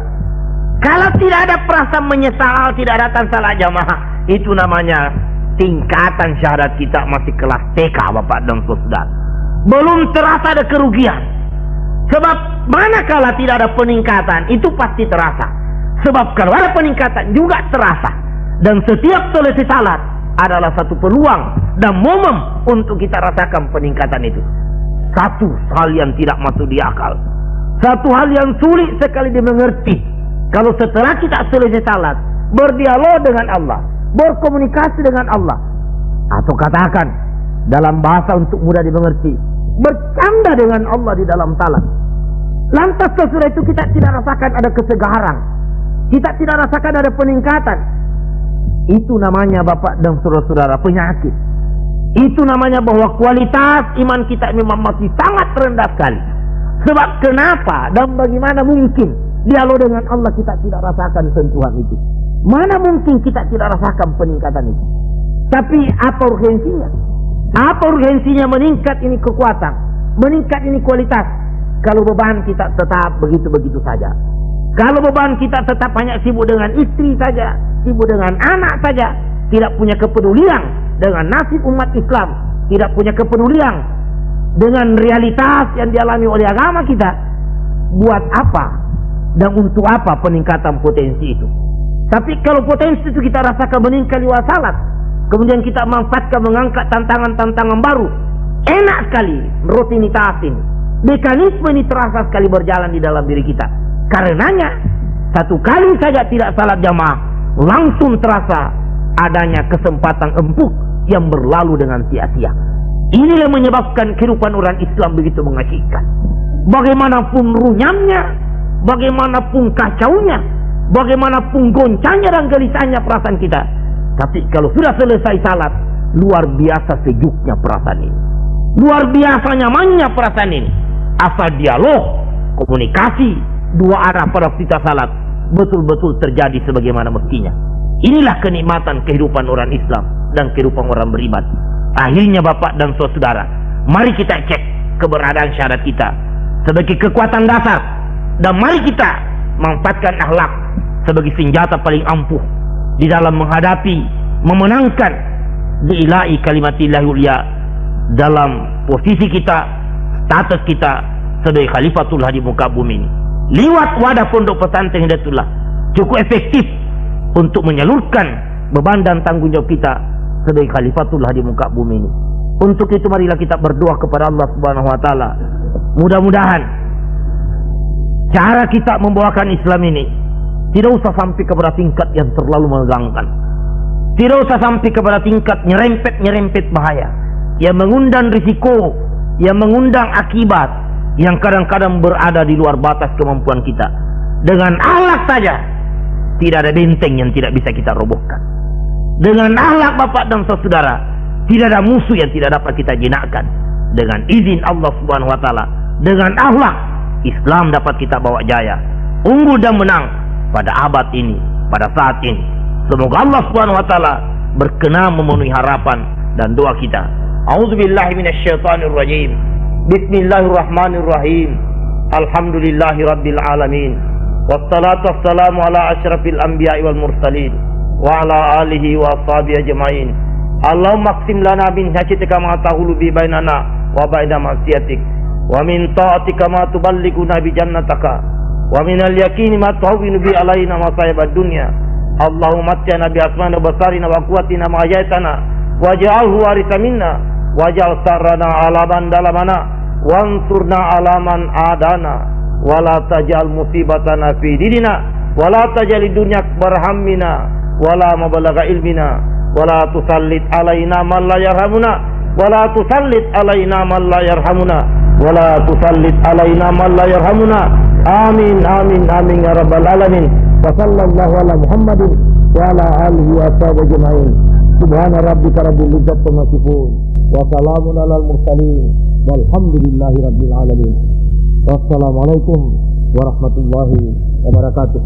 Kalau tidak ada perasaan menyesal tidak datang salat jamaah, itu namanya tingkatan syahadat kita masih kelas TK, Bapak dan Saudara. Belum terasa ada kerugian. Sebab manakala tidak ada peningkatan, itu pasti terasa. Sebab kalau ada peningkatan juga terasa. Dan setiap selesai salat adalah satu peluang dan momen untuk kita rasakan peningkatan itu. Satu hal yang tidak masuk di akal, satu hal yang sulit sekali dimengerti. Kalau setelah kita selesai salat, berdialog dengan Allah, berkomunikasi dengan Allah, atau katakan dalam bahasa untuk mudah dimengerti, bercanda dengan Allah di dalam salat. Lantas sesudah itu kita tidak rasakan ada kesegaran, kita tidak rasakan ada peningkatan. Itu namanya Bapak dan saudara-saudara penyakit. Itu namanya bahwa kualitas iman kita memang masih sangat rendah sekali. Sebab kenapa dan bagaimana mungkin dialog dengan Allah kita tidak rasakan sentuhan itu? Mana mungkin kita tidak rasakan peningkatan itu? Tapi apa urgensinya? Apa urgensinya meningkat ini kekuatan, meningkat ini kualitas, kalau beban kita tetap begitu-begitu saja? Kalau beban kita tetap hanya sibuk dengan istri saja, sibuk dengan anak saja, tidak punya kepedulian dengan nasib umat Islam, tidak punya kepedulian dengan realitas yang dialami oleh agama kita, buat apa dan untuk apa peningkatan potensi itu? Tapi kalau potensi itu kita rasakan meningkat lewat salat, kemudian kita manfaatkan mengangkat tantangan-tantangan baru, enak sekali rutinitas ini. Mekanisme ini terasa sekali berjalan di dalam diri kita. Karenanya, satu kali saja tidak salat jamaah, langsung terasa adanya kesempatan empuk yang berlalu dengan sia-sia. Inilah menyebabkan kehidupan orang Islam begitu mengasihkan. Bagaimanapun runyamnya, bagaimanapun kacaunya, bagaimanapun goncangnya dan gelisahnya perasaan kita, tapi kalau sudah selesai salat, luar biasa sejuknya perasaan ini, luar biasa nyamannya perasaan ini. Asal dialog, komunikasi dua arah pada kita salat betul-betul terjadi sebagaimana mestinya. Inilah kenikmatan kehidupan orang Islam dan kehidupan orang beriman. Akhirnya Bapak dan saudara, mari kita cek keberadaan syahadat kita sebagai kekuatan dasar, dan mari kita manfaatkan akhlak sebagai senjata paling ampuh di dalam menghadapi, memenangkan diilahi kalimatillahi ulia dalam posisi kita, status kita sebagai khalifatullah di muka bumi ini. Lewat wadah pondok pesantren Hidayatullah cukup efektif untuk menyalurkan beban dan tanggung jawab kita sebagai khalifatullah di muka bumi ini. Untuk itu marilah kita berdoa kepada Allah Subhanahu wa taala. Mudah-mudahan cara kita membawakan Islam ini tidak usah sampai kepada tingkat yang terlalu menegangkan. Tidak usah sampai kepada tingkat nyerempet bahaya yang mengundang risiko, yang mengundang akibat yang kadang-kadang berada di luar batas kemampuan kita. Dengan akhlak saja tidak ada benteng yang tidak bisa kita robohkan. Dengan akhlak Bapak dan saudara, tidak ada musuh yang tidak dapat kita jinakkan. Dengan izin Allah Subhanahu wa taala, dengan akhlak Islam dapat kita bawa jaya, unggul dan menang pada abad ini, pada saat ini. Semoga Allah Subhanahu wa taala berkenan memenuhi harapan dan doa kita. A'udzubillahi minasyaitonirrajim. Bismillahirrahmanirrahim. Alhamdulillahi rabbil alamin. Wassalatu wassalamu ala asyrafil anbiya'i wal mursalin wa ala alihi wa ashabihi ajma'in. Allahumma aqsim lana min khashyatika ma tahulu bi bainana wa baina ma'siyatik, wa min ta'atika ma tuballighuna bi jannataka, wa min al-yaqini ma tuhawwinu bi alaina masa'ibad dunya. Allahumma matti'na bi asma'ina wa basarina wa quwwatina ma ahyaytana waj'alhu waritha minna waj'al sarrana 'ala man dalamana wansurna 'ala man adana wa la taj'al musibatana fi dinina wa la taj'al dunya akbar hammina wa la mablagha ilmina wa la tusallit 'alaina man la yarhamuna wa la tusallit 'alaina man la yarhamuna wa la tusallit 'alaina man la yarhamuna. Amin amin amin ya rabbal alamin. Wa sallallahu ala Muhammadin wa ala alihi wa sahbihi ajma'in. Subhana rabbika rabbil izzati amma yasifun wa salamun alal mursalin walhamdulillahi rabbil alamin. Wassalamualaikum warahmatullahi wabarakatuh.